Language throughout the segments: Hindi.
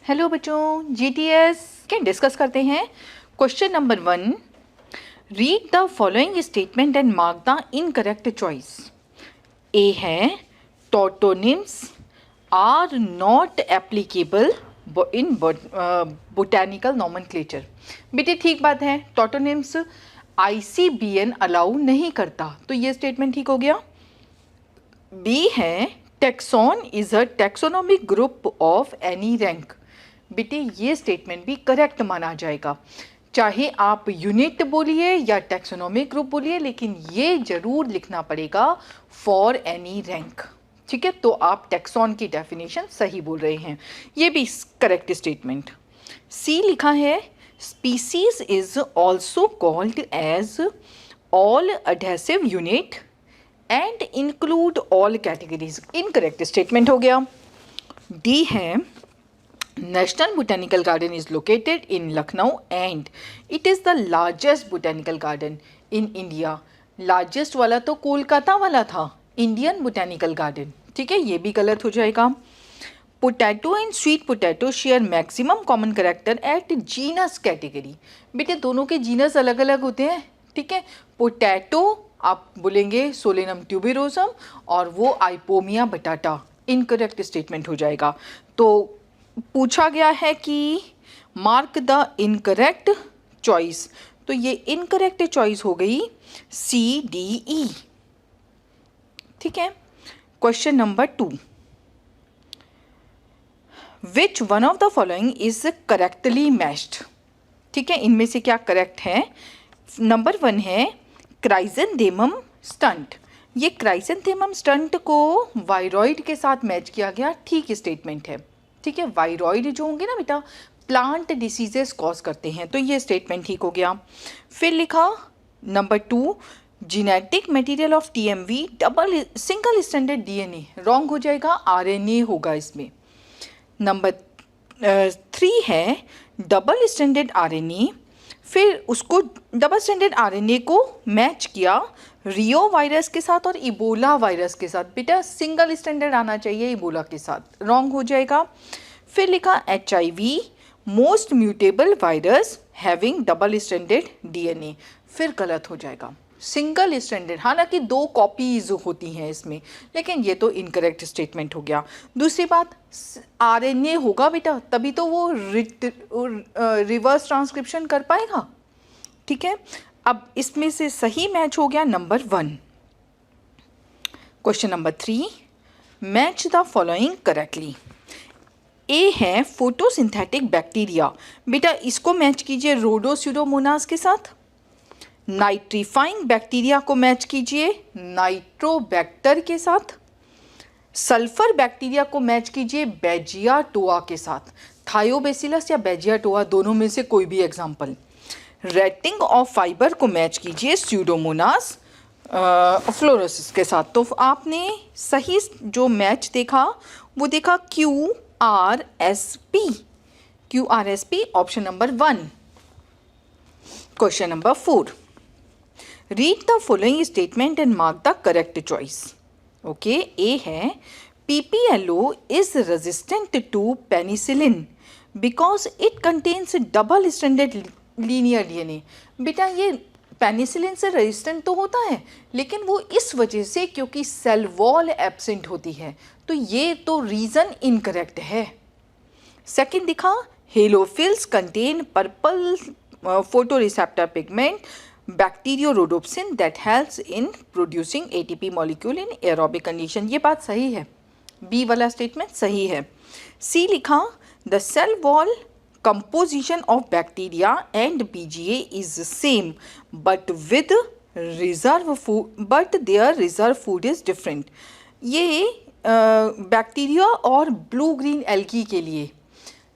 हेलो बच्चों, जीटीएस के डिस्कस करते हैं। Question number 1, read the following statement and mark the incorrect choice. A है tautonyms are not applicable in botanical nomenclature. बेटे ठीक बात है, टॉटोनिम्स आईसीबीएन अलाउ नहीं करता, तो ये स्टेटमेंट ठीक हो गया। बी है taxon is a taxonomic group of any rank. बेटे ये स्टेटमेंट भी करेक्ट माना जाएगा, चाहे आप यूनिट बोलिए या टैक्सोनॉमिक ग्रुप बोलिए, लेकिन ये जरूर लिखना पड़ेगा फॉर एनी रैंक। ठीक है, तो आप टैक्सॉन की डेफिनेशन सही बोल रहे हैं, ये भी करेक्ट स्टेटमेंट। सी लिखा है species is also called as all adhesive unit and include all categories. Incorrect statement हो गया। डी है national botanical garden is located in Lucknow and it is the largest botanical garden in India. Largest वाला तो कोलकाता वाला था, इंडियन बोटेनिकल गार्डन। ठीक है, ये भी गलत हो जाएगा। Potato and sweet potato share maximum common character eight genus category. बेटे दोनों के जीनस अलग अलग होते हैं। ठीक है, पोटैटो आप बोलेंगे सोलेनम ट्यूबेरोसम और वो आइपोमिया बटाटा। इनकरेक्ट स्टेटमेंट हो जाएगा। तो पूछा गया है कि मार्क द इनकरेक्ट चॉइस, तो ये इनकरेक्ट चॉइस हो गई सी डी ई। ठीक है, question number 2, which one of the following is correctly matched. ठीक है, इनमें से क्या करेक्ट है। नंबर 1 है क्राइजेंथेमम स्टंट। ये क्राइजेंथेमम स्टंट को वायरॉइड के साथ मैच किया गया, ठीक स्टेटमेंट है। ठीक है, वायरॉइड जो होंगे ना बेटा, प्लांट डिसीजेस कॉज करते हैं, तो ये स्टेटमेंट ठीक हो गया। फिर लिखा number 2, genetic material of TMV double single standard DNA. Wrong हो जाएगा, आरएनए होगा इसमें। नंबर 3 है डबल स्टैंडर्ड आरएनए। फिर उसको डबल स्टैंडर्ड आरएनए को मैच किया रियो वायरस के साथ और इबोला वायरस के साथ। बेटा सिंगल स्टैंडर्ड आना चाहिए इबोला के साथ, रॉन्ग हो जाएगा। फिर लिखा HIV most mutable virus having double standard DNA. फिर गलत हो जाएगा, सिंगल स्टैंडर्ड, हालांकि 2 कॉपीज होती हैं इसमें, लेकिन ये तो इनकरेक्ट स्टेटमेंट हो गया। दूसरी बात, आरएनए होगा बेटा, तभी तो वो रिवर्स ट्रांसक्रिप्शन कर पाएगा। ठीक है, अब इसमें से सही मैच हो गया number 1। Question number 3, match the following correctly. A है फोटोसिंथेटिक बैक्टीरिया। बेटा इसको मैच कीजिए रोडोस्यूडोमोनास के साथ। नाइट्रीफाइंग बैक्टीरिया को मैच कीजिए नाइट्रोबैक्टर के साथ। सल्फर बैक्टीरिया को मैच कीजिए बेजियाटोआ के साथ। थायोबैसिलस या बेजियाटोआ, दोनों में से कोई भी एग्जाम्पल। रेटिंग ऑफ फाइबर को मैच कीजिए स्यूडोमोनास फ्लोरोसिस के साथ। तो आपने सही जो मैच देखा वो देखा QRSP। QRSP option number 1। Question number 4, read the following statement and mark the correct choice. Okay, A है PPLO is resistant to penicillin because it contains double standard linear DNA. बेटा ये पेनिसिलिन से रेजिस्टेंट तो होता है, लेकिन वो इस वजह से क्योंकि सेल वॉल एब्सेंट होती है, तो ये तो रीज़न इनकरेक्ट है। सेकंड दिखा halophiles contain purple photoreceptor pigment bacteriorhodopsin that helps in producing ATP molecule in aerobic condition. ये बात सही है, बी वाला स्टेटमेंट सही है। सी लिखा the cell wall composition of bacteria and BGA is same but with reserve food, but their reserve food is different। ये बैक्टीरिया और ब्लू ग्रीन एल्गी के लिए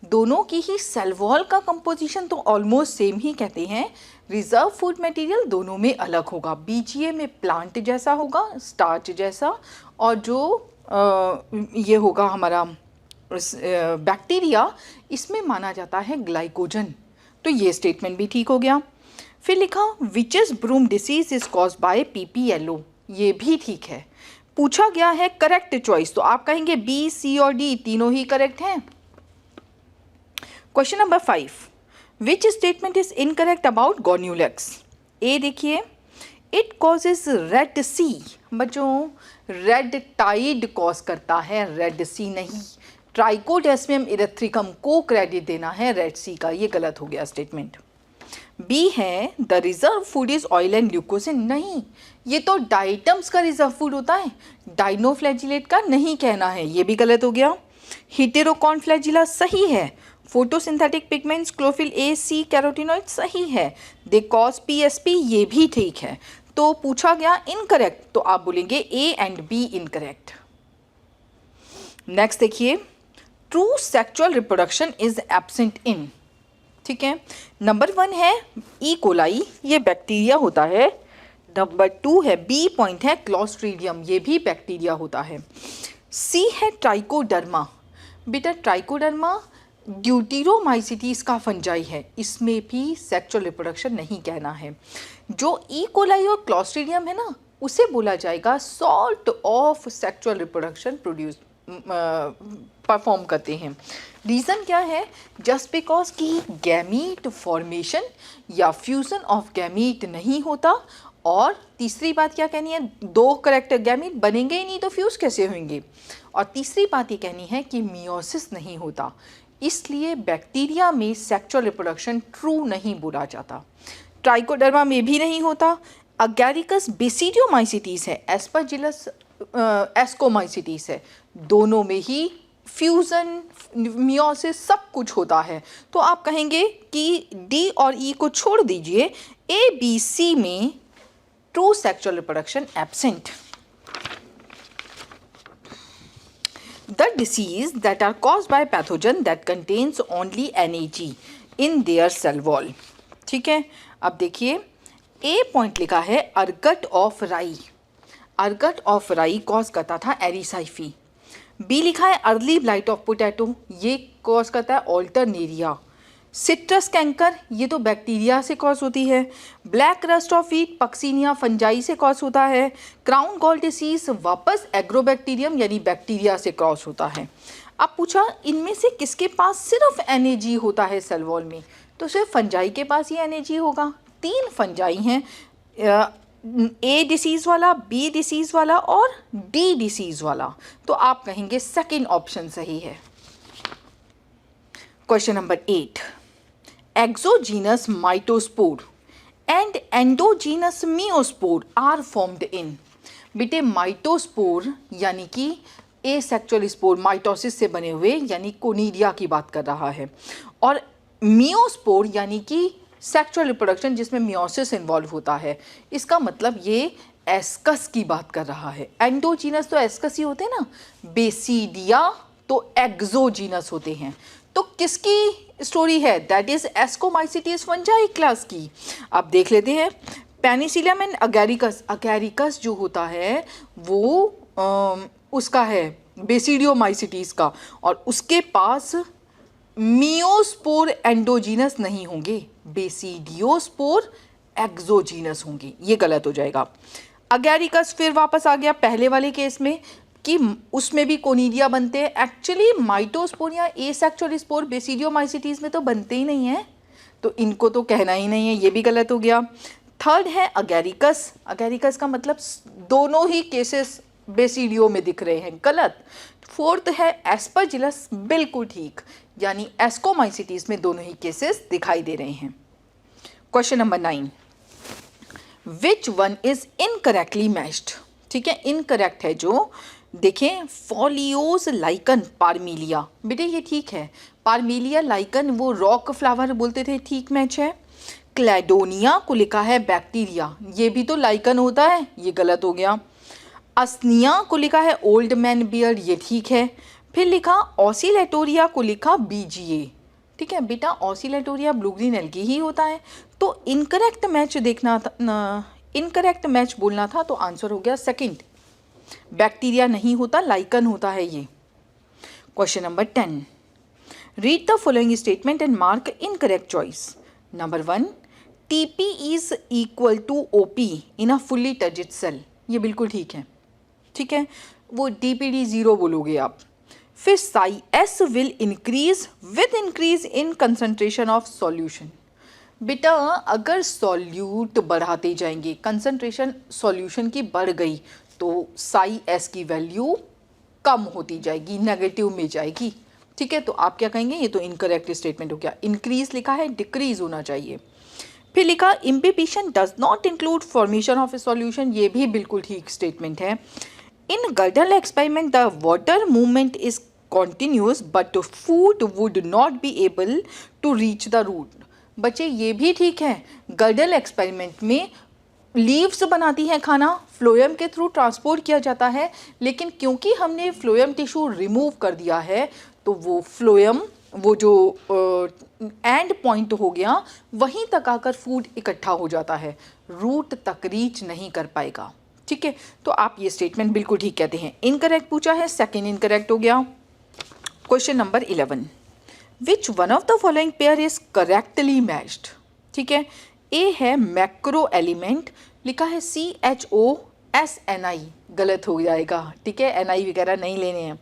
दोनों की ही सेल वॉल का कंपोजिशन तो ऑलमोस्ट सेम ही कहते हैं, रिजर्व फूड मटेरियल दोनों में अलग होगा। BGA में प्लांट जैसा होगा, स्टार्च जैसा, और जो ये होगा हमारा बैक्टीरिया, इसमें माना जाता है ग्लाइकोजन। तो ये स्टेटमेंट भी ठीक हो गया। फिर लिखा witches broom disease is cause by PPLO। ये भी ठीक है। पूछा गया है करेक्ट चॉइस, तो आप कहेंगे B, C और D तीनों ही करेक्ट हैं। Question number 5, which statement is incorrect about Gonyaulax? A देखिए, इट कॉजेज रेड सी, बच्चों रेड टाइड कॉज करता है, रेड सी नहीं। ट्राइकोडेस्मियम इरेथ्रिकम को क्रेडिट देना है रेड सी का, ये गलत हो गया स्टेटमेंट। बी है the reserve food is oil and glucosan, नहीं, ये तो डाइटम्स का रिजर्व फूड होता है, डाइनोफ्लैजिलेट का नहीं कहना है, ये भी गलत हो गया। हिटेरोकॉन फ्लैजिला सही है। Photosynthetic pigments chlorophyll A C carotenoid सही है। दे कॉज पीएसपी, ये भी ठीक है। तो पूछा गया इनकरेक्ट, तो आप बोलेंगे A and B incorrect. Next देखिए, true sexual reproduction is absent in, ठीक है। नंबर 1 है ई कोलाई, ये बैक्टीरिया होता है। नंबर 2 है बी पॉइंट है क्लोस्ट्रीडियम, ये भी बैक्टीरिया होता है। सी है ट्राइकोडर्मा, बेटा ट्राइकोडर्मा ड्यूटीरोमाइसिटीज का फंजाई है, इसमें भी सेक्सुअल रिप्रोडक्शन नहीं कहना है। जो ई कोलाई और क्लोस्ट्रीडियम है ना, उसे बोला जाएगा sort of sexual reproduction produce perform करते हैं। रीज़न क्या है? जस्ट बिकॉज कि गैमीट फॉर्मेशन या फ्यूज़न ऑफ गैमीट नहीं होता। और तीसरी बात क्या कहनी है, 2 करेक्ट गैमीट बनेंगे ही नहीं तो फ्यूज़ कैसे होंगे। और तीसरी बात ये कहनी है कि मियोसिस नहीं होता, इसलिए बैक्टीरिया में सेक्सुअल रिप्रोडक्शन ट्रू नहीं बोला जाता। ट्राइकोडर्मा में भी नहीं होता। अगैरिकस बेसिडियोमाइसिटीज है, एस्परजिलस एस्कोमाइसिटीज है, दोनों में ही फ्यूज़न मियोसिस सब कुछ होता है। तो आप कहेंगे कि डी और ई को छोड़ दीजिए, ए बी सी में true sexual reproduction absent. The disease that are caused by pathogen that contains only NAG in their cell wall, ठीक है। अब देखिए, ए पॉइंट लिखा है अर्गट ऑफ राई, अर्गट ऑफ राई कॉज करता था एरिसाइफी। बी लिखा है अर्ली ब्लाइट ऑफ पोटैटो, ये कॉज करता है ऑल्टरनेरिया। सिट्रस कैंकर, ये तो बैक्टीरिया से कॉज होती है। Black rust of wheat Puccinia fungi से कॉज होता है। क्राउन गॉल डिसीज वापस एग्रोबैक्टीरियम यानी बैक्टीरिया से कॉज होता है। अब पूछा इनमें से किसके पास सिर्फ NAG होता है सेल वॉल में, तो सिर्फ फंजाई के पास ही NAG होगा। 3 फंजाई हैं, ए डिसीज़ वाला, बी डिसीज़ वाला और डी डिसीज़ वाला, तो आप कहेंगे सेकेंड ऑप्शन सही है। Question number 8, exogenous mytospore and endogenous meiospore are formed in, बेटे माइटोस्पोर यानी कि एसेक्सुअल स्पोर माइटोसिस से बने हुए यानी कोनीडिया की बात कर रहा है, और मियोस्पोर यानी कि सेक्सुअल रिप्रोडक्शन जिसमें मियोसिस इन्वॉल्व होता है, इसका मतलब ये एस्कस की बात कर रहा है। एंडोजीनस तो एस्कस ही होते हैं ना, बेसिडिया तो एक्सोजीनस होते हैं। तो किसकी स्टोरी है? That is ascomycetes fungi class की। अब देख लेते हैं, पेनिसिलियम एंड अगैरिकस, अगैरिकस जो होता है वो उसका है बेसिडियोमाइसिटीज का, और उसके पास मियोस्पोर एंडोजीनस नहीं होंगे, बेसिडियोस्पोर एक्सोजीनस होंगे, ये गलत हो जाएगा। अगैरिकस फिर वापस आ गया पहले वाले केस में कि उसमें भी कोनीडिया बनते हैं। एक्चुअली माइटोस्पोर या एसेक्सुअल स्पोर बेसिडियोमाइसिटीज में तो बनते ही नहीं हैं, तो इनको तो कहना ही नहीं है, ये भी गलत हो गया। थर्ड है अगैरिकस, अगैरिकस का मतलब दोनों ही केसेस बेसिडियो में दिख रहे हैं, गलत। फोर्थ है एस्परजिलस, बिल्कुल ठीक, यानी एस्कोमाइसिटीज में दोनों ही केसेस दिखाई दे रहे हैं। Question number 9, which one is incorrectly matched, ठीक है, इनकरेक्ट है जो, देखें फॉलियोज लाइकन पारमीलिया, बेटे ये ठीक है, पारमीलिया लाइकन वो रॉक फ्लावर बोलते थे, ठीक मैच है। क्लैडोनिया को लिखा है बैक्टीरिया, ये भी तो लाइकन होता है, ये गलत हो गया। अस्निया को लिखा है ओल्ड मैन बियर्ड, ये ठीक है। फिर लिखा ऑसिलेटोरिया को लिखा BGA, ठीक है बेटा, ऑसिलेटोरिया ब्लू ग्रीन एल्गी ही होता है। तो इनकरेक्ट मैच देखना था, इनकरेक्ट मैच बोलना था, तो आंसर हो गया सेकंड, बैक्टीरिया नहीं होता, लाइकन होता है ये। Question number 10, read the following statement and mark incorrect choice. Number 1, TP is equal to OP in a fully turgid cell, ये बिल्कुल ठीक है, ठीक है, वो DPD 0 बोलोगे आप। फिर Sai S will increase with increase in concentration of solution. बेटा अगर सॉल्यूट बढ़ाते जाएंगे, कंसंट्रेशन सॉल्यूशन की बढ़ गई तो साई एस की वैल्यू कम होती जाएगी, नेगेटिव में जाएगी। ठीक है, तो आप क्या कहेंगे, ये तो इनकरेक्ट स्टेटमेंट हो गया। इंक्रीज लिखा है, डिक्रीज होना चाहिए। फिर लिखा imbibition does not include formation of a solution, ये भी बिल्कुल ठीक स्टेटमेंट है। In girdle experiment the water movement is continuous but food would not be able to reach the root. बच्चे ये भी ठीक है, गर्डल एक्सपेरिमेंट में लीव्स बनाती हैं खाना, फ्लोएम के थ्रू ट्रांसपोर्ट किया जाता है, लेकिन क्योंकि हमने फ्लोएम टिश्यू रिमूव कर दिया है तो वो फ्लोएम, वो जो एंड पॉइंट हो गया, वहीं तक आकर फूड इकट्ठा हो जाता है, रूट तक रीच नहीं कर पाएगा। ठीक है, तो आप ये स्टेटमेंट बिल्कुल ठीक कहते हैं। इनकरेक्ट पूछा है, सेकेंड इनकरेक्ट हो गया। Question number 11, which one of the following pair is correctly matched. ठीक है, ए है मैक्रो एलिमेंट, लिखा है CHOSNI, गलत हो जाएगा। ठीक है, NI वगैरह नहीं लेने हैं।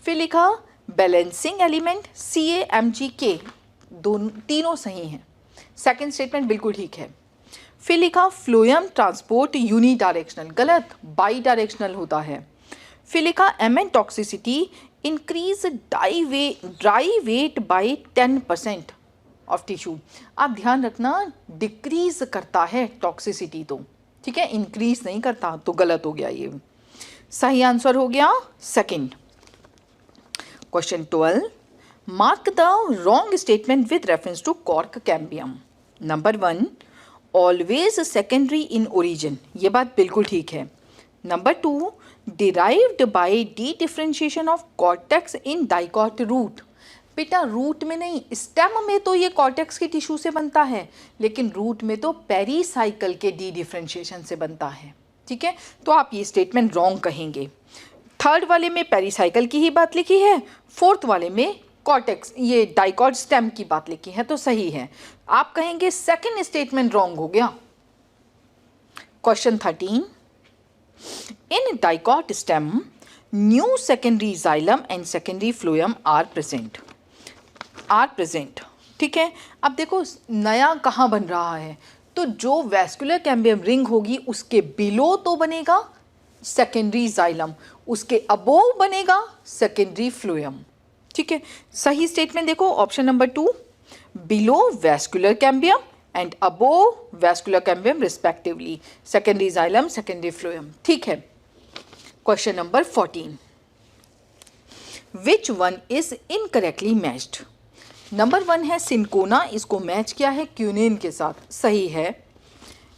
फिर लिखा बैलेंसिंग एलिमेंट CAMGK, दोनों तीनों सही हैं। सेकंड स्टेटमेंट बिल्कुल ठीक है। फिर लिखा फ्लोएम ट्रांसपोर्ट यूनी डायरेक्शनल, गलत, बाई डायरेक्शनल होता है। फिर लिखा MN toxicity increase dry weight by 10% of tissue. आप ध्यान रखना, डिक्रीज करता है टॉक्सिसिटी तो, ठीक है, इंक्रीज नहीं करता, तो गलत हो गया ये। सही आंसर हो गया second. Question 12, mark the wrong statement with reference to cork cambium. Number 1, always secondary in origin, ये बात बिल्कुल ठीक है। Number 2, derived by D differentiation of cortex in dicot root. बेटा रूट में नहीं, स्टेम में तो ये कॉर्टेक्स के टिश्यू से बनता है, लेकिन रूट में तो पेरीसाइकल के डी डिफरेंशिएशन से बनता है। ठीक है, तो आप ये स्टेटमेंट रॉन्ग कहेंगे। थर्ड वाले में पेरीसाइकल की ही बात लिखी है, फोर्थ वाले में कॉर्टेक्स, ये डाइकॉट स्टेम की बात लिखी है, तो सही है। आप कहेंगे सेकंड स्टेटमेंट रॉन्ग हो गया। Question 13, in dicot stem new secondary xylem and secondary phloem are present. ठीक है, अब देखो नया कहाँ बन रहा है, तो जो वैस्कुलर कैम्बियम रिंग होगी उसके बिलो तो बनेगा सेकेंडरी जाइलम, उसके अबोव बनेगा सेकेंडरी फ्लोएम। ठीक है, सही स्टेटमेंट देखो option number 2, below vascular cambium and above vascular cambium respectively, secondary xylem secondary phloem. ठीक है, question number 14, which one is incorrectly matched. Number 1 है सिंकोना, इसको मैच किया है क्यूनेन के साथ, सही है।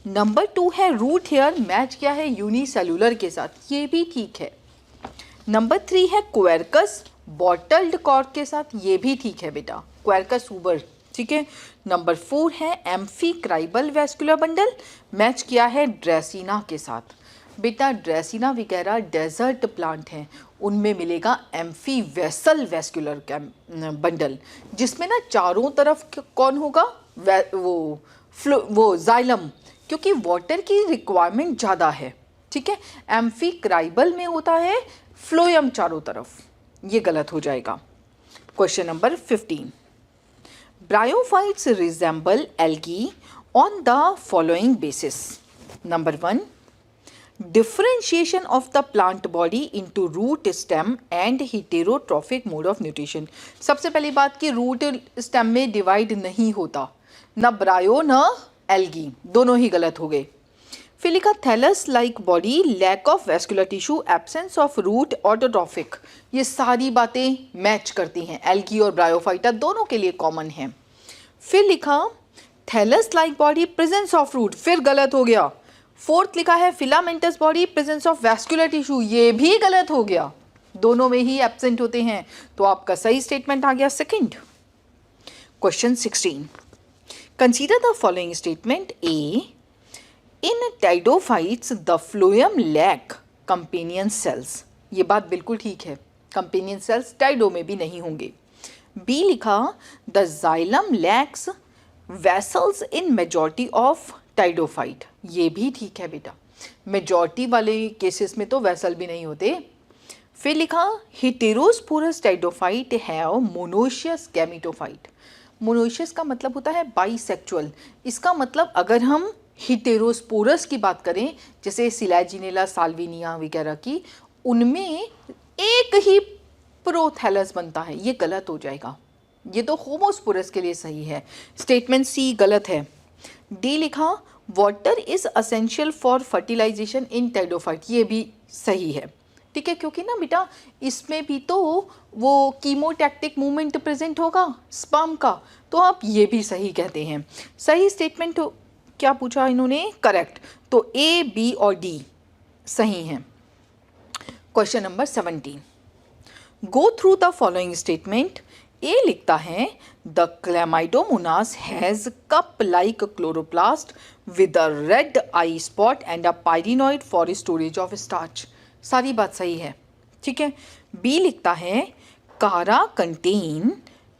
नंबर 2 है रूट हेयर, मैच किया है यूनिसेलुलर के साथ, ये भी ठीक है। नंबर 3 है क्वेरकस बॉटल्ड कॉर्क के साथ, ये भी ठीक है बेटा, क्वेरकस ऊबर। ठीक है, नंबर 4 है एम्फीक्राइबल वैस्कुलर बंडल, मैच किया है ड्रेसिना के साथ। बेटा ड्रेसिना वगैरह डेजर्ट प्लांट हैं, उनमें मिलेगा एम्फी वेसल वैस्कुलर बंडल, जिसमें ना चारों तरफ कौन होगा, वो जाइलम, क्योंकि वाटर की रिक्वायरमेंट ज़्यादा है। ठीक है, एम्फीक्राइबल में होता है फ्लोएम चारों तरफ, ये गलत हो जाएगा। Question number 15, bryophytes resemble algae on the following basis. Number 1, differentiation of the plant body into root stem and heterotrophic mode of nutrition. सबसे पहली बात कि रूट स्टेम में डिवाइड नहीं होता, न ब्रायो न एल्गी, दोनों ही गलत हो गए। फिर लिखा thallus like body, lack of vascular tissue, absence of root, autotrophic, ये सारी बातें मैच करती हैं, एल्गी और ब्रायोफाइटा दोनों के लिए कॉमन है। फिर लिखा thallus like body, presence of root, फिर गलत हो गया। फोर्थ लिखा है filamentous body, presence of vascular tissue, ये भी गलत हो गया, दोनों में ही एब्सेंट होते हैं, तो आपका सही स्टेटमेंट आ गया second. Question 16, consider the following statement. A, in pteridophytes the phloem lack companion cells, ये बात बिल्कुल ठीक है, कंपेनियन सेल्स टाइडो में भी नहीं होंगे। बी लिखा the xylem lacks vessels in majority of pteridophyte, ये भी ठीक है बेटा, मेजॉरिटी वाले केसेस में तो वेसल भी नहीं होते। फिर लिखा heterosporous pteridophyte have monoecious gametophyte. Monoecious का मतलब होता है बाइसेक्चुअल। इसका मतलब अगर हम हेटेरोस्पोरस की बात करें, जैसे सिलाजिनेला साल्विनिया वगैरह की, उनमें एक ही प्रोथैलस बनता है। ये गलत हो जाएगा, ये तो होमोस्पोरस के लिए सही है। स्टेटमेंट सी गलत है। डी लिखा water is essential for fertilization in pteridophyte, ये भी सही है। ठीक है, क्योंकि ना बेटा इसमें भी तो वो कीमोटैक्टिक मूवमेंट प्रेजेंट होगा स्पर्म का, तो आप ये भी सही कहते हैं। सही स्टेटमेंट क्या पूछा इन्होंने? करेक्ट। तो ए, बी और डी सही हैं। Question number 17, go through the following statement. A लिखता है the Chlamydomonas has cup like chloroplast with a red eye spot and a pyrenoid for storage of starch. सारी बात सही है। ठीक है। बी लिखता है Chara contain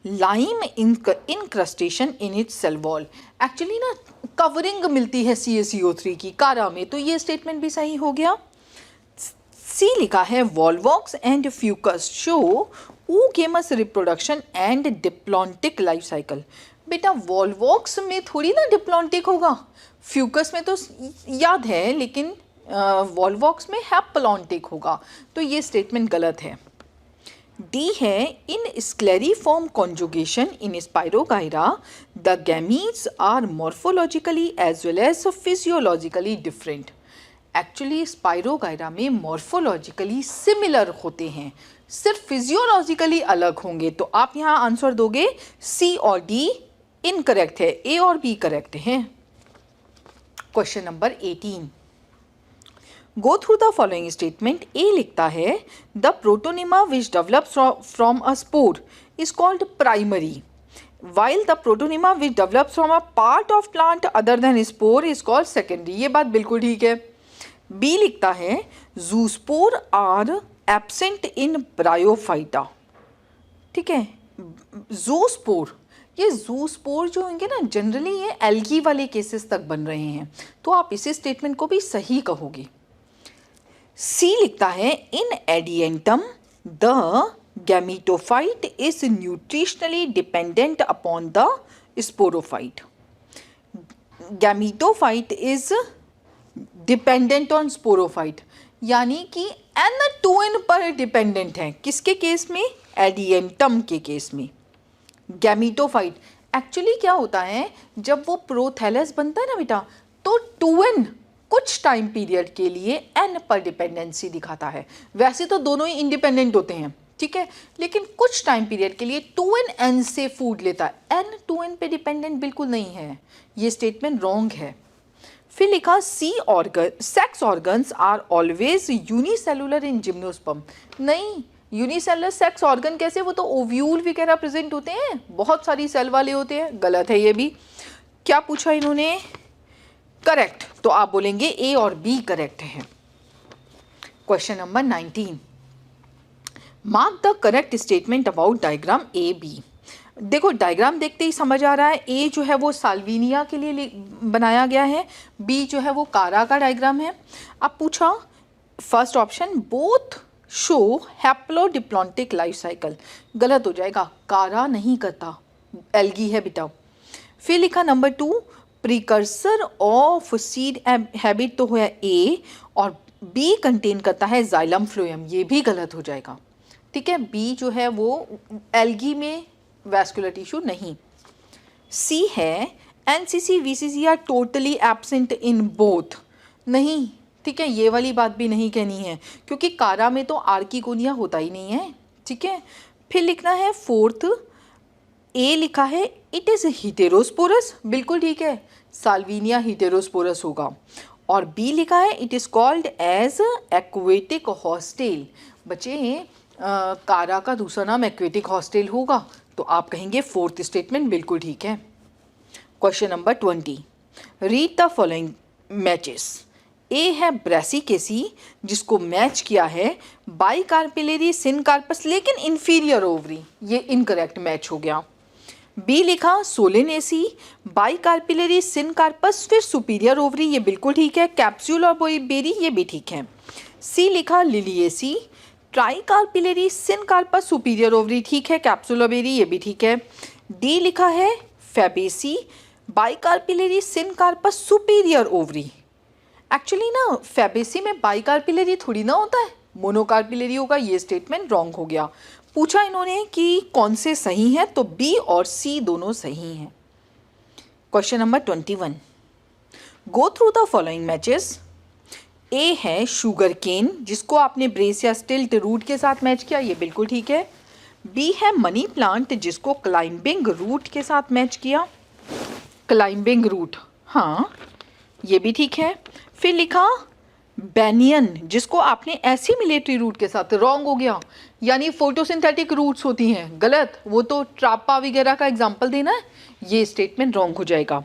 lime incrustation in its cell wall. Actually ना कवरिंग मिलती है CaCO3 की कारा में, तो ये स्टेटमेंट भी सही हो गया। सी लिखा है Volvox and Fucus show oogamous reproduction and diplontic life cycle. बेटा वॉल्वॉक्स में थोड़ी ना डिप्लॉन्टिक होगा, फ्यूकस में तो याद है, लेकिन वॉल्वॉक्स में हैप्लॉन्टिक होगा, तो ये स्टेटमेंट गलत है। डी है in scalariform conjugation in Spirogyra the gametes are morphologically as well as physiologically different. Actually Spirogyra में मॉर्फोलॉजिकली सिमिलर होते हैं, सिर्फ फिजियोलॉजिकली अलग होंगे। तो आप यहाँ आंसर दोगे सी और डी इनकरेक्ट है, ए और बी करेक्ट हैं। Question number 18, go through the following statement. A लिखता है the protonema which develops from a spore is called primary while the protonema which develops from a part of plant other than spore is called secondary। ये बात बिल्कुल ठीक है। बी लिखता है zoospore are absent in bryophyta. ठीक है, जूस्पोर, ये जूस्पोर जो होंगे ना जनरली ये एल्गी वाले केसेस तक बन रहे हैं, तो आप इसी स्टेटमेंट को भी सही कहोगे। सी लिखता है in Adiantum the gametophyte is nutritionally dependent upon the sporophyte. Gametophyte is dependent on sporophyte, यानी कि N2N पर डिपेंडेंट है। किसके केस में? एडियंटम के केस में। गैमीटोफाइट एक्चुअली क्या होता है, जब वो प्रोथैलस बनता है ना बेटा, तो 2N कुछ टाइम पीरियड के लिए N पर डिपेंडेंसी दिखाता है। वैसे तो दोनों ही इंडिपेंडेंट होते हैं, ठीक है, लेकिन कुछ टाइम पीरियड के लिए 2N N से फूड लेता है, N 2N पे डिपेंडेंट बिल्कुल नहीं है। ये स्टेटमेंट रॉन्ग है। फिर लिखा C organ sex organs are always unicellular in gymnosperm. नहीं, यूनिसेलुलर सेक्स ऑर्गन कैसे, वो तो ओव्यूल वगैरह प्रेजेंट होते हैं, बहुत सारी सेल वाले होते हैं। गलत है ये भी। क्या पूछा इन्होंने? करेक्ट, तो आप बोलेंगे ए और बी करेक्ट है। Question number 19, mark the correct statement about diagram A B. देखो डायग्राम देखते ही समझ आ रहा है, ए जो है वो साल्विनिया के लिए बनाया गया है, बी जो है वो कारा का डायग्राम है। अब पूछा first option both show haplodiplontic life cycle, गलत हो जाएगा, कारा नहीं करता, एल्गी है बेटा। फिर लिखा number 2 precursor of seed habit, तो है ए, और बी कंटेन करता है जाइलम फ्लोएम, ये भी गलत हो जाएगा। ठीक है, बी जो है वो एल्गी में वैस्कुलर टिश्यू नहीं। सी है NCC VCC are totally absent in both, नहीं। ठीक है, ये वाली बात भी नहीं कहनी है, क्योंकि कारा में तो आर्किगोनिया होता ही नहीं है। ठीक है, फिर लिखना है फोर्थ, ए लिखा है इट इज़ हीटेरोस्पोरस, बिल्कुल ठीक है, साल्विनिया हीटेरोस्पोरस होगा। और बी लिखा है it is called as aquatic hostel. बच्चे कारा का दूसरा नाम एक्वेटिक हॉस्टेल होगा, तो आप कहेंगे फोर्थ स्टेटमेंट बिल्कुल ठीक है। Question number 20, read the following matches. A है ब्रेसिकेसी, जिसको मैच किया है बाइकार्पिलरी सिनकार्पस लेकिन इंफीरियर ओवरी, ये इनकरेक्ट मैच हो गया। बी लिखा सोलेनेसी बाइकार्पिलरी सिनकार्पस फिर सुपीरियर ओवरी, ये बिल्कुल ठीक है। कैप्सूल और बेरी, ये भी ठीक है। सी लिखा लिलिएसी ट्राइकार्पिलरी सिनकार्पस सुपीरियर ओवरी ठीक है, कैप्सुलोबेरी ये भी ठीक है। डी लिखा है Fabaceae bicarpellary syncarpous superior ovary. Actually ना फैबेसी में बाइकार्पिलरी थोड़ी ना होता है, मोनोकार्पिलरी होगा, ये स्टेटमेंट रॉन्ग हो गया। पूछा इन्होंने कि कौन से सही हैं, तो बी और सी दोनों सही हैं। Question number 21, go through the following matches. A है शुगर केन जिसको आपने ब्रेस या स्टिल्ट रूट के साथ मैच किया, ये बिल्कुल ठीक है। बी है मनी प्लांट जिसको क्लाइंबिंग रूट के साथ मैच किया, क्लाइंबिंग रूट, हाँ ये भी ठीक है। फिर लिखा बैनियन जिसको आपने एसिमिलेटरी रूट के साथ, रॉन्ग हो गया, यानी फोटोसिंथेटिक रूट्स होती हैं, गलत, वो तो ट्रापा वगैरह का एग्जाम्पल देना है, ये स्टेटमेंट रॉन्ग हो जाएगा।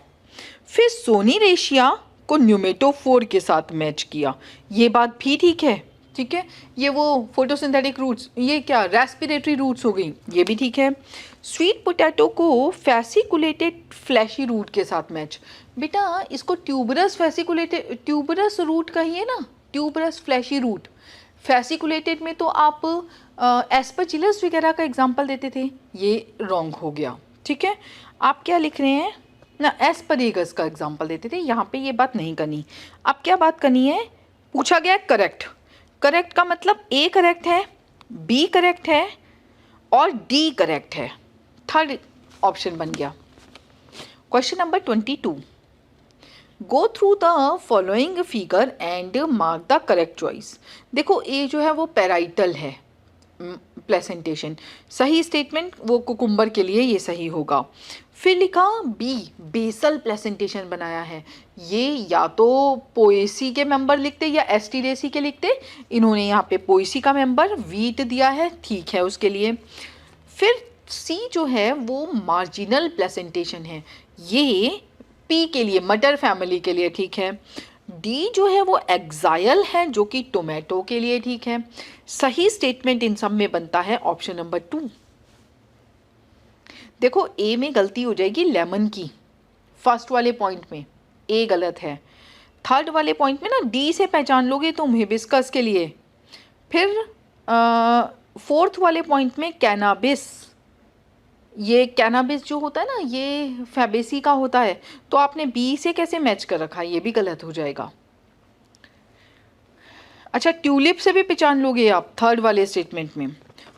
फिर सोनीरेशिया को न्यूमेटोफोर के साथ मैच किया, ये बात भी ठीक है, ठीक है, ये वो फोटोसिंथेटिक रूट्स, ये क्या रेस्पिरेटरी रूट्स हो गई, ये भी ठीक है। स्वीट पोटैटो को फैसिकुलेटेड फ्लैशी रूट के साथ मैच, बेटा इसको ट्यूबरस फैसिकुलेटेड, ट्यूबरस रूट कहिए ना, ट्यूबरस फ्लैशी रूट। फैसिकुलेटेड में तो आप एस्परजिलस वगैरह का एग्जाम्पल देते थे, ये रॉन्ग हो गया, ठीक है। आप क्या लिख रहे हैं ना, एस्परेगस का एग्जाम्पल देते थे, यहाँ पे ये बात नहीं करनी। अब क्या बात करनी है, पूछा गया करेक्ट, करेक्ट का मतलब ए करेक्ट है, बी करेक्ट है और डी करेक्ट है, थर्ड ऑप्शन बन गया। Question number 22, go through the following figure and mark the correct choice. देखो ए जो है वो पैराइटल है प्लेसेंटेशन, सही स्टेटमेंट वो कुकुम्बर के लिए ये सही होगा। फिर लिखा बी बेसल प्लेसेंटेशन बनाया है, ये या तो पोएसी के मेंबर लिखते या एस्टीरेसी के लिखते, इन्होंने यहाँ पे पोएसी का मेंबर वीट दिया है, ठीक है उसके लिए। फिर सी जो है वो मार्जिनल प्लेसेंटेशन है, ये पी के लिए मटर फैमिली के लिए ठीक है। डी जो है वो एक्साइल है जो कि टोमेटो के लिए ठीक है। सही स्टेटमेंट इन सब में बनता है ऑप्शन नंबर 2। देखो ए में गलती हो जाएगी लेमन की, फर्स्ट वाले पॉइंट में ए गलत है, थर्ड वाले पॉइंट में ना डी से पहचान लोगे तुम हिबिस्कस के लिए। फिर फोर्थ वाले पॉइंट में कैनाबिस, ये कैनाबिस जो होता है ना ये फैबेसी का होता है, तो आपने बी से कैसे मैच कर रखा है, ये भी गलत हो जाएगा। अच्छा ट्यूलिप से भी पहचान लोगे आप थर्ड वाले स्टेटमेंट में।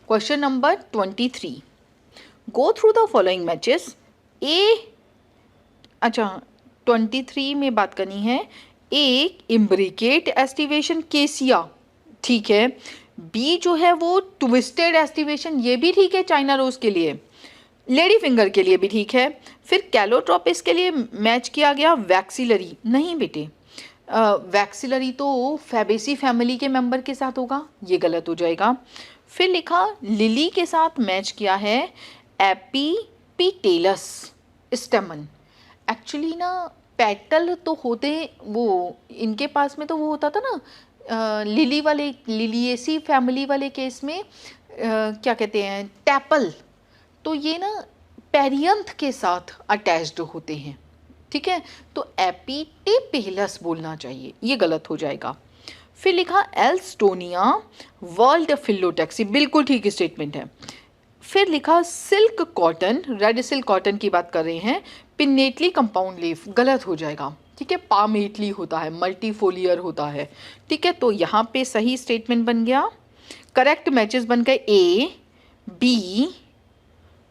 Question number 23, go through the following matches. A, अच्छा 23 में बात करनी है, ए इम्ब्रिकेट एस्टिवेशन केसिया ठीक है, बी जो है वो ट्विस्टेड एस्टिवेशन, ये भी ठीक है चाइना रोज के लिए, लेडी फिंगर के लिए भी ठीक है। फिर कैलोट्रोपिस के लिए मैच किया गया वैक्सिलरी, नहीं बेटे वैक्सिलरी तो फैबेसी फैमिली के मेंबर के साथ होगा, ये गलत हो जाएगा। फिर लिखा लिली के साथ मैच किया है एपीपिटेलस स्टेमन, एक्चुअली ना पेटल तो होते वो इनके पास में तो वो होता था ना लिली वाले लिलिएसी फैमिली वाले केस में क्या कहते हैं टैपल, तो ये ना पेरियंथ के साथ अटैच्ड होते हैं, ठीक है, तो एपीटेपेलस बोलना चाहिए, ये गलत हो जाएगा। फिर लिखा एल्स्टोनिया वर्ल्ड फिलोटैक्सी, बिल्कुल ठीक स्टेटमेंट है। फिर लिखा silk cotton, red silk cotton की बात कर रहे हैं, पिनेटली कंपाउंड लीफ, गलत हो जाएगा, ठीक है, पामेटली होता है, मल्टीफोलियर होता है, ठीक है, तो यहाँ पे सही स्टेटमेंट बन गया। करेक्ट मैचेस बन गए ए बी,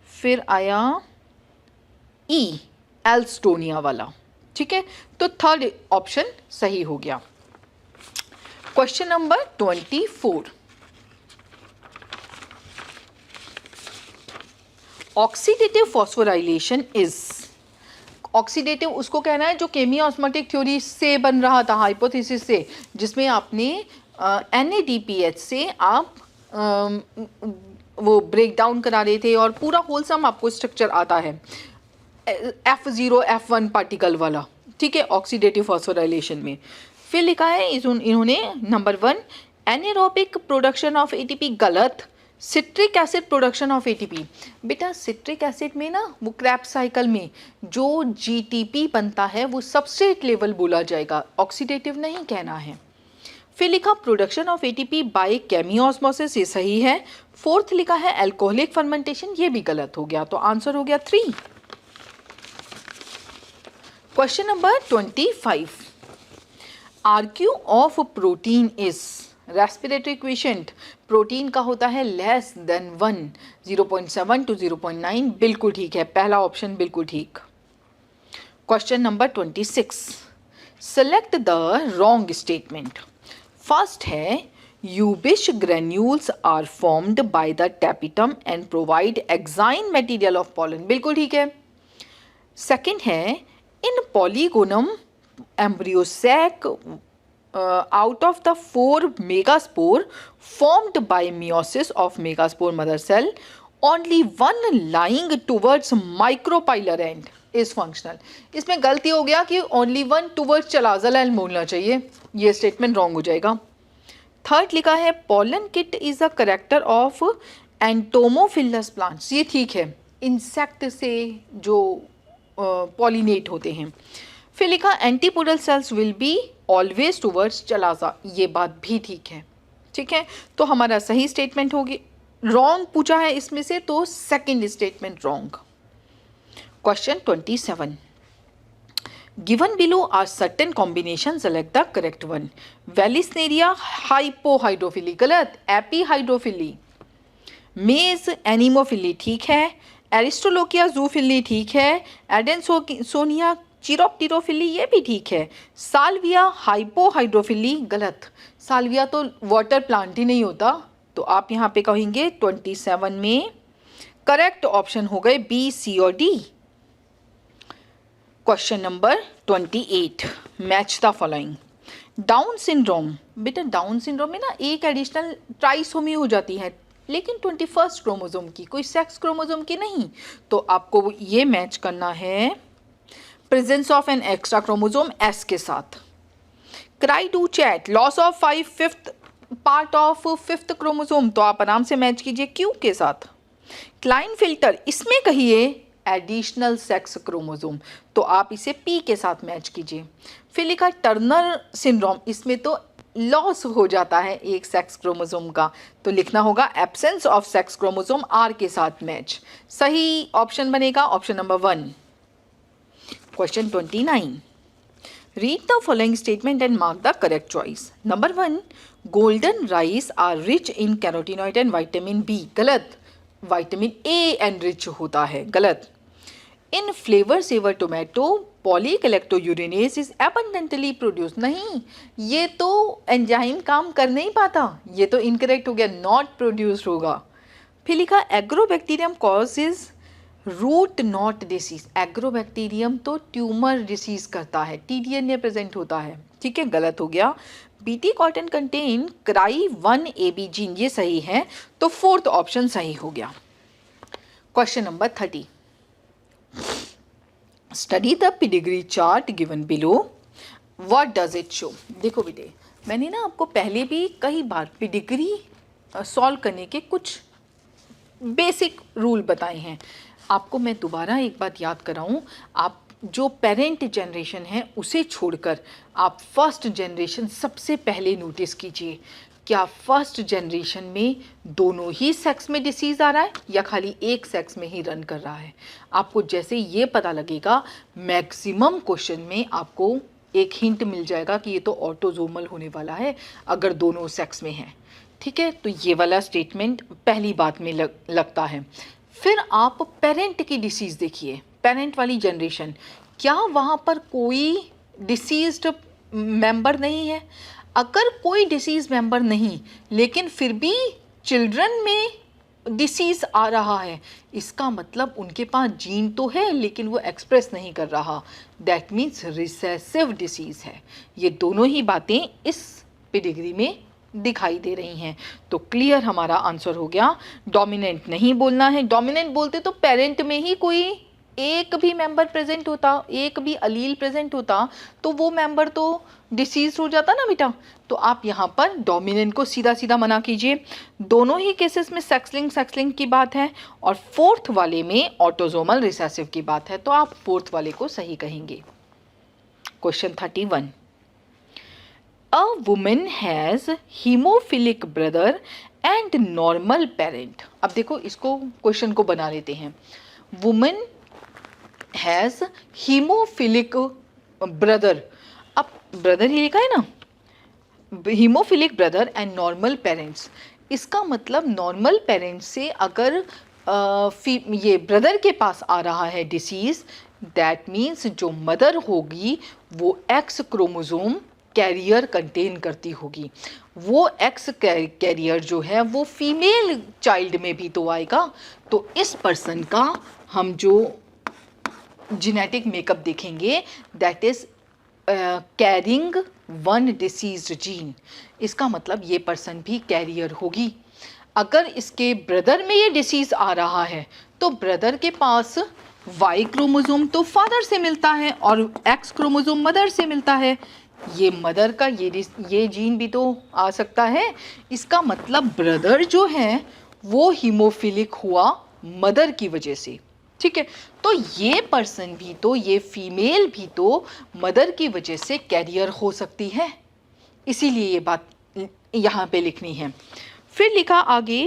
फिर आया ई एल्स्टोनिया वाला, ठीक है, तो थर्ड ऑप्शन सही हो गया। Question number 24, oxidative phosphorylation is, oxidative उसको कहना है जो केमियोस्मोटिक थ्योरी से बन रहा था, हाइपोथेसिस से, जिसमें आपने NADPH से आप वो ब्रेक डाउन करा रहे थे और पूरा होलसम आपको स्ट्रक्चर आता है, F0 F1 पार्टिकल वाला, ठीक है, ऑक्सीडेटिव फॉस्फोराइलेशन में। फिर लिखा है इन्होंने number 1 anaerobic production of ATP, गलत, citric acid production of ATP, बेटा सिट्रिक एसिड में ना वो क्रैब्स साइकिल में जो GTP बनता है वो सबस्ट्रेट लेवल बोला जाएगा, ऑक्सीडेटिव नहीं कहना है। फिर लिखा production of ATP by chemiosmosis, ये सही है। फोर्थ लिखा है अल्कोहलिक फर्मेंटेशन, ये भी गलत हो गया, तो आंसर हो गया 3। Question number 25, RQ of protein is respiratory question. Protein का होता है लेस देन 1, 0.7 to 0.9, बिल्कुल ठीक है, पहला ऑप्शन बिल्कुल ठीक। Question number 26, select the wrong statement. First है Ubisch granules are formed by the tapetum and provide exine material of pollen, बिल्कुल ठीक है। सेकंड है in Polygonum embryo sac out of the 4 megaspore formed by meiosis of megaspore mother cell, only one lying towards micropylar end is functional। इसमें गलती हो गया कि only one towards chalaza end बोलना चाहिए, ये स्टेटमेंट रॉन्ग हो जाएगा। थर्ड लिखा है pollen kit is a character of entomophilous plants, ये ठीक है, इंसेक्ट से जो पॉलिनेट होते हैं। फिर लिखा antipodal cells will be always towards chalaza, ये बात भी ठीक है। ठीक है, तो हमारा सही स्टेटमेंट होगी। रॉन्ग पूछा है इसमें से, तो second statement wrong. Question 27, given below are certain combination, select the correct one. Vallisneria hypohydrophily गलत, एपीहाइड्रोफिली। मेज एनिमोफिली ठीक है, एरिस्टोलोकिया जूफिली ठीक है, एडेंसोनिया चिरोप्टेरोफिली ये भी ठीक है, साल्विया हाइपोहाइड्रोफिली गलत, साल्विया तो वाटर प्लांट ही नहीं होता, तो आप यहाँ पे कहेंगे 27 में करेक्ट ऑप्शन हो गए बी, सी और D. Question number 28, match the following. Down syndrome, बेटा डाउन सिंड्रोम में ना एक एडिशनल ट्राइसोमी हो जाती है, लेकिन 21st क्रोमोसोम की, कोई सेक्स क्रोमोसोम की नहीं, तो आपको ये मैच करना है presence of an extra chromosomes के साथ। Cri du chat, loss of 5/5 part of 5th chromosome, तो आप आराम से मैच कीजिए क्यू के साथ। क्लाइन फिल्टर, इसमें कहिए एडिशनल सेक्स क्रोमोसोम, तो आप इसे पी के साथ मैच कीजिए। फिर लिखा टर्नर सिंड्रोम, इसमें तो लॉस हो जाता है एक सेक्स क्रोमोसोम का, तो लिखना होगा absence of sex chromosome R के साथ मैच। सही ऑप्शन बनेगा option number 1। Question 29, read the following statement and mark the correct choice. Number 1, golden rice are rich in carotenoid and vitamin B गलत, विटामिन ए एनरिच होता है गलत। In Flavr Savr tomato polygalacturonase is abundantly produce, नहीं ये तो एंजाइम काम कर नहीं पाता, ये तो इनकरेक्ट हो गया, नॉट प्रोड्यूस्ड होगा। फिर लिखा agrobacterium causes root knot disease, agrobacterium तो ट्यूमर डिसीज करता है, टीडीएनए प्रेजेंट होता है, ठीक है गलत हो गया। BT cotton contain cry 1 AB gene, ये सही है, तो फोर्थ ऑप्शन सही हो गया। Question number 30, study the pedigree chart given below, what does it show. देखो बेटे, मैंने ना आपको पहले भी कई बार पेडिग्री सॉल्व करने के कुछ बेसिक रूल बताए हैं, आपको मैं दोबारा एक बात याद कराऊं। आप जो पेरेंट जनरेशन है उसे छोड़कर आप फर्स्ट जनरेशन सबसे पहले नोटिस कीजिए, क्या फर्स्ट जनरेशन में दोनों ही सेक्स में डिसीज़ आ रहा है या खाली एक सेक्स में ही रन कर रहा है। आपको जैसे ये पता लगेगा, मैक्सिमम क्वेश्चन में आपको एक हिंट मिल जाएगा कि ये तो ऑटोजोमल होने वाला है अगर दोनों सेक्स में है। ठीक है, तो ये वाला स्टेटमेंट पहली बात में लगता है। फिर आप पेरेंट की डिसीज़ देखिए, पेरेंट वाली जनरेशन, क्या वहाँ पर कोई डिसीज्ड मेंबर नहीं है। अगर कोई डिसीज़ मेंबर नहीं लेकिन फिर भी चिल्ड्रन में डिसीज़ आ रहा है, इसका मतलब उनके पास जीन तो है लेकिन वो एक्सप्रेस नहीं कर रहा, दैट मीन्स रिसेसिव डिसीज़ है। ये दोनों ही बातें इस पेडिग्री में दिखाई दे रही हैं, तो क्लियर हमारा आंसर हो गया। डोमिनेंट नहीं बोलना है, डोमिनेंट बोलते तो पेरेंट में ही कोई एक भी मेंबर प्रेजेंट होता, एक भी अलील प्रेजेंट होता, तो वो मेंबर तो डिसीज हो जाता ना बेटा। तो आप यहाँ पर डोमिनेंट को सीधा सीधा मना कीजिए। दोनों ही केसेस में सेक्सलिंग की बात है और फोर्थ वाले में ऑटोजोमल रिसेसिव की बात है, तो आप फोर्थ वाले को सही कहेंगे। Question 31, a women has haemophilic brother and normal parent. अब देखो इसको क्वेश्चन को बना लेते हैं। वुमेन हैज़ हीमोफिलिक ब्रदर, अब ब्रदर ही लिखा है ना, haemophilic brother and normal parents. इसका मतलब नॉर्मल पेरेंट्स से अगर ये ब्रदर के पास आ रहा है डिसीज़, दैट मीन्स जो मदर होगी वो एक्स क्रोमोसोम कैरियर कंटेन करती होगी। वो एक्स कैरियर जो है वो फीमेल चाइल्ड में भी तो आएगा। तो इस पर्सन का हम जो जेनेटिक मेकअप देखेंगे that is carrying one deceased gene. इसका मतलब ये पर्सन भी कैरियर होगी। अगर इसके ब्रदर में ये डिसीज़ आ रहा है तो ब्रदर के पास वाई क्रोमोसोम तो फादर से मिलता है और एक्स क्रोमोसोम मदर से मिलता है। ये मदर का ये जीन भी तो आ सकता है। इसका मतलब ब्रदर जो है वो हीमोफिलिक हुआ मदर की वजह से। ठीक है, तो ये पर्सन भी तो, ये फीमेल भी तो मदर की वजह से कैरियर हो सकती है, इसीलिए ये बात यहाँ पे लिखनी है। फिर लिखा आगे,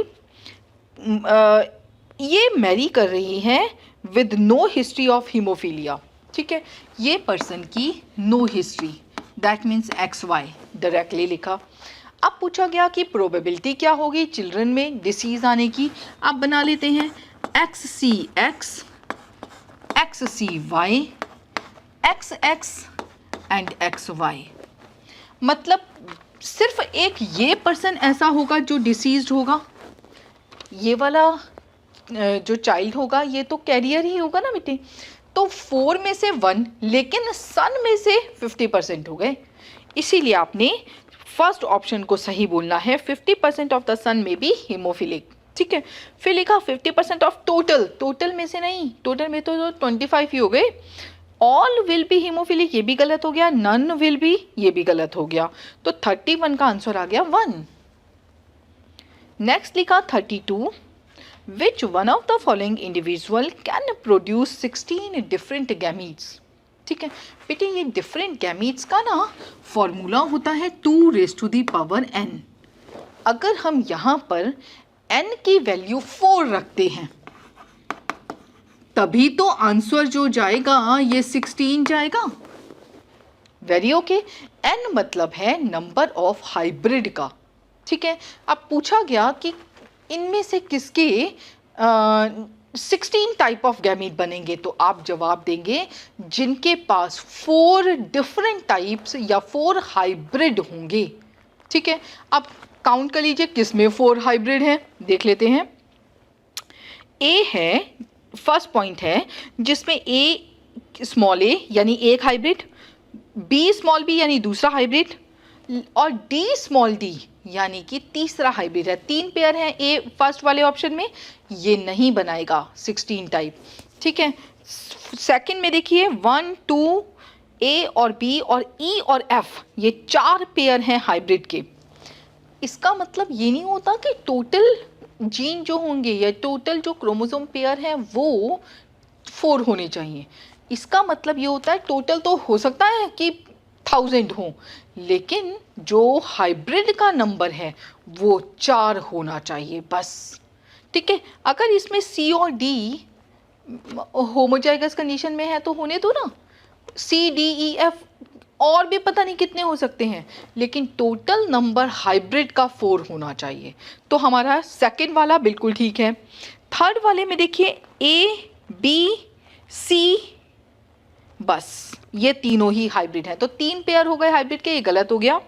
ये मैरी कर रही है with no history of haemophilia. ठीक है, ये पर्सन की no history, that means XY directly लिखा। अब पूछा गया कि प्रोबेबिलिटी क्या होगी चिल्ड्रन में डिसीज़ आने की। आप बना लेते हैं XCX, XCY, XX and XY। मतलब सिर्फ एक ये पर्सन ऐसा होगा जो डिसीज्ड होगा, ये वाला जो चाइल्ड होगा ये तो कैरियर ही होगा ना बेटे। तो 4 में से 1, लेकिन सन में से 50% हो गए, इसीलिए आपने फर्स्ट ऑप्शन को सही बोलना है। 50% ऑफ द सन में बी हीमोफिलिक। ठीक है, फिर लिखा 50% ऑफ टोटल, टोटल में से नहीं, टोटल में तो 25 ही हो गए। ऑल विल बी हीमोफिलिक, ये भी गलत हो गया। नन विल बी, ये भी गलत हो गया। तो 31 का आंसर आ गया 1। नेक्स्ट लिखा 32, विच one of the following individual can produce 16 different gametes. ठीक है बेटे, ये डिफरेंट गैमीट्स का ना फॉर्मूला होता है 2⁻n। अगर हम यहाँ पर n की वैल्यू 4 रखते हैं तभी तो आंसर जो जाएगा ये 16 जाएगा। Very okay. n मतलब है नंबर ऑफ हाइब्रिड का। ठीक है, अब पूछा गया कि इनमें से किसके 16 टाइप ऑफ गैमीट बनेंगे, तो आप जवाब देंगे जिनके पास 4 डिफरेंट टाइप्स या 4 हाइब्रिड होंगे। ठीक है, अब काउंट कर लीजिए किसमें 4 हाइब्रिड हैं, देख लेते हैं। ए है, फर्स्ट पॉइंट है जिसमें ए स्मॉल ए यानी एक हाइब्रिड, बी स्मॉल बी यानी दूसरा हाइब्रिड, और डी स्मॉल डी यानी कि तीसरा हाइब्रिड है। 3 पेयर हैं ए फर्स्ट वाले ऑप्शन में, ये नहीं बनाएगा 16 टाइप। ठीक है, सेकंड में देखिए 1 2 ए और बी और ई और एफ, ये 4 पेयर हैं हाइब्रिड के। इसका मतलब ये नहीं होता कि टोटल जीन जो होंगे या टोटल जो क्रोमोसोम पेयर हैं वो 4 होने चाहिए। इसका मतलब ये होता है टोटल तो हो सकता है कि 1000 हो, लेकिन जो हाइब्रिड का नंबर है वो 4 होना चाहिए बस। ठीक है, अगर इसमें सी और डी होमोजाइगस कंडीशन में है तो होने दो ना, सी डी ई एफ और भी पता नहीं कितने हो सकते हैं, लेकिन टोटल नंबर हाइब्रिड का 4 होना चाहिए। तो हमारा सेकंड वाला बिल्कुल ठीक है। थर्ड वाले में देखिए ए बी सी, बस ये तीनों ही हाइब्रिड हैं, तो 3 पेयर हो गए हाइब्रिड के, ये गलत हो गया।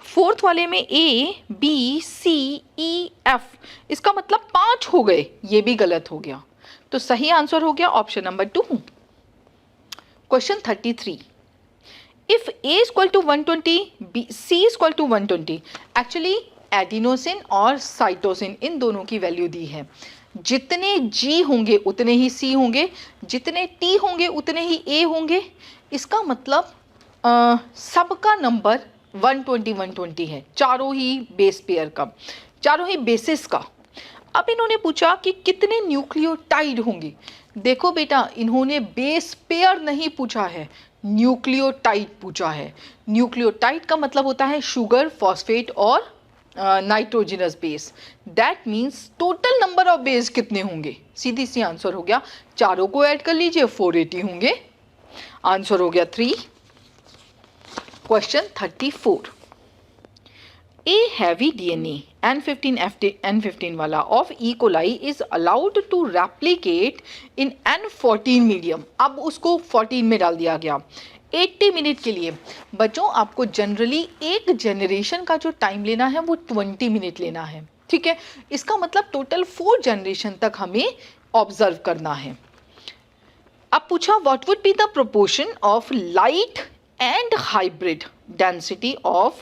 फोर्थ वाले में A B C E F, इसका मतलब 5 हो गए, ये भी गलत हो गया। तो सही आंसर हो गया option number 2। Question 33, if A equal to 120, C equal to 120, actually adenosine और साइटोसिन इन दोनों की वैल्यू दी है। जितने G होंगे उतने ही C होंगे, जितने T होंगे उतने ही A होंगे। इसका मतलब सबका नंबर 120 120 है, चारों ही बेस पेयर का, चारों ही बेसिस का। अब इन्होंने पूछा कि कितने न्यूक्लियोटाइड होंगे। देखो बेटा, इन्होंने बेस पेयर नहीं पूछा है, न्यूक्लियोटाइड पूछा है। न्यूक्लियोटाइड का मतलब होता है शुगर, फॉस्फेट और nitrogenous base. That means total number of base कितने होंगे। सीधी सी आंसर हो गया, चारों को ऐड कर लीजिए, 480 होंगे। आंसर हो गया 3। Question 34, A heavy DNA N15 वाला of E. coli is allowed to replicate in N14 medium। अब उसको 14 में डाल दिया गया 80 मिनट के लिए। बच्चों, आपको जनरली एक जनरेशन का जो टाइम लेना है वो 20 मिनट लेना है, ठीक है। इसका मतलब टोटल 4 जनरेशन तक हमें ऑब्जर्व करना है। अब पूछा what would be the proportion of light and hybrid density of